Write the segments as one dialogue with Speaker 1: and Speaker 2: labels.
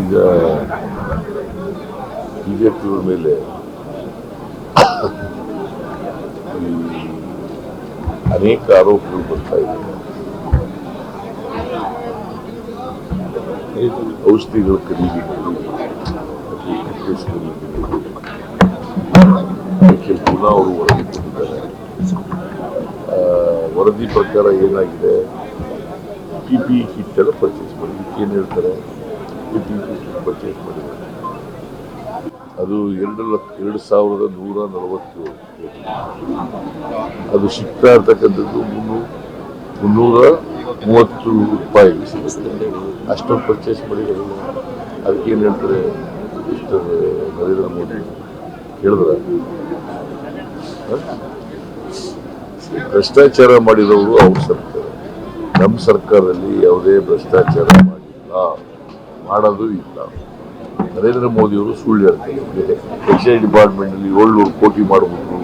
Speaker 1: ಈಗ ಬಿಜೆಪಿಯವ್ರ ಮೇಲೆ ಈ ಅನೇಕ ಆರೋಪಗಳು ಬರ್ತಾ ಇದೆ. ಔಷಧಿಗಳ ಖರೀದಿನಲ್ಲಿ ಪುನಃ ಅವರು ವರದಿ ಕೊಟ್ಟಿದ್ದಾರೆ. ವರದಿ ಪ್ರಕಾರ ಏನಾಗಿದೆ, PPE ಕಿಟ್ ಎಲ್ಲ ಪರ್ಚೇಸ್ ಮಾಡಿ, ಏನು ಹೇಳ್ತಾರೆ, PPE ಕಿಟ್ ಪರ್ಚೇಸ್ ಮಾಡಿದ್ದಾರೆ. ಅದು 2,140 ಕೋಟಿ. ಅದು ಸಿಗ್ತಾ ಇರ್ತಕ್ಕಂಥದ್ದು 330 ರೂಪಾಯಿ ಸಿಗುತ್ತೆ. ಅಷ್ಟೊಂದು ಪರ್ಚೇಸ್ ಮಾಡಿದ್ದಾರೆ. ಅದಕ್ಕೇನು ಹೇಳ್ತಾರೆ ಮಿಸ್ಟರ್ ನರೇಂದ್ರ ಮೋದಿ ಹೇಳಿದ್ರೆ, ಭ್ರಷ್ಟಾಚಾರ ಮಾಡಿದವರು ಅವ್ರ ಸರ್ಕಾರ. ನಮ್ಮ ಸರ್ಕಾರದಲ್ಲಿ ಯಾವುದೇ ಭ್ರಷ್ಟಾಚಾರ ಮಾಡಿಲ್ಲ, ಮಾಡೋದು ಇಲ್ಲ. ನರೇಂದ್ರ ಮೋದಿ ಅವರು ಸುಳ್ಳು ಹೇಳ್ತಾರೆ. ಎಕ್ಸೈಸ್ ಡಿಪಾರ್ಟ್ಮೆಂಟ್ ಅಲ್ಲಿ 700 ಕೋಟಿ ಮಾಡಿಬಿಟ್ರು,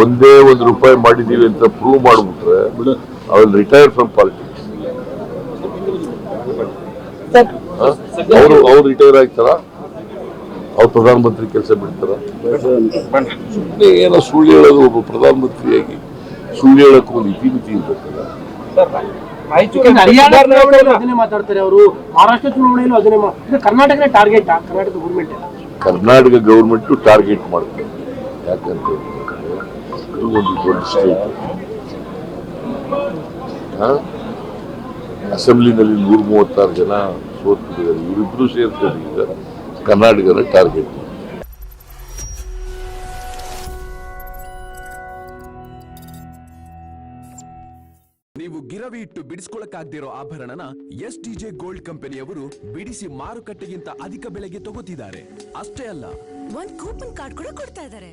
Speaker 1: ಒಂದೇ ₹1 ಮಾಡಿದೀವಿ ಅಂತ ಪ್ರೂವ್ ಮಾಡಿಬಿಟ್ರೆ ಅವ್ರು ರಿಟೈರ್ ಫ್ರಮ್ ಪಾಲಿಟಿಕ್ಸ್. ಅವ್ರು ರಿಟೈರ್ ಆಗ್ತಾರ, ಅವ್ರು ಪ್ರಧಾನಮಂತ್ರಿ ಕೆಲಸ ಬಿಡ್ತಾರ? ಸುಮ್ಮನೆ ಏನೋ ಸುಳ್ಳು ಹೇಳೋದು. ಒಬ್ಬ ಪ್ರಧಾನಮಂತ್ರಿಯಾಗಿ ಸುಳ್ಳು ಹೇಳಕ್ಕೂ ಒಂದು ಇತಿಮಿತಿ ಇರ್ಬೇಕಲ್ಲ.
Speaker 2: ಅದನ್ನೇ ಮಾತಾಡ್ತಾರೆ ಅವರು. ಮಹಾರಾಷ್ಟ್ರ ಚುನಾವಣೆಯಲ್ಲೂ ಅದನ್ನೇ Karnataka target, Karnataka government target ಮಾಡ್ತಾರೆ.
Speaker 1: ಯಾಕಂತ ಇದು ಒಂದು ದೊಡ್ಡ ಸ್ಟೇಟ್. ಅಸೆಂಬ್ಲಿನಲ್ಲಿ 136 ಜನ ಸೋತಿದ್ದಾರೆ. ಇವರಿಬ್ರು ಸೇರ್ತಾರೆ ಈಗ ಕರ್ನಾಟಕದ ಟಾರ್ಗೆಟ್.
Speaker 3: ನೀವು ಗಿರವಿ ಇಟ್ಟು ಬಿಡಿಸ್ಕೊಳಕ್ಕಾಗ್ದಿರೋ ಆಭರಣನ STJ ಗೋಲ್ಡ್ ಕಂಪನಿಯವರು ಬಿಡಿಸಿ ಮಾರುಕಟ್ಟೆಗಿಂತ ಅಧಿಕ ಬೆಲೆಗೆ ತಗೋತಿದ್ದಾರೆ. ಅಷ್ಟೇ ಅಲ್ಲ,
Speaker 4: ಒಂದು ಕೂಪನ್ ಕಾರ್ಡ್ ಕೂಡ ಕೊಡ್ತಾ ಇದ್ದಾರೆ.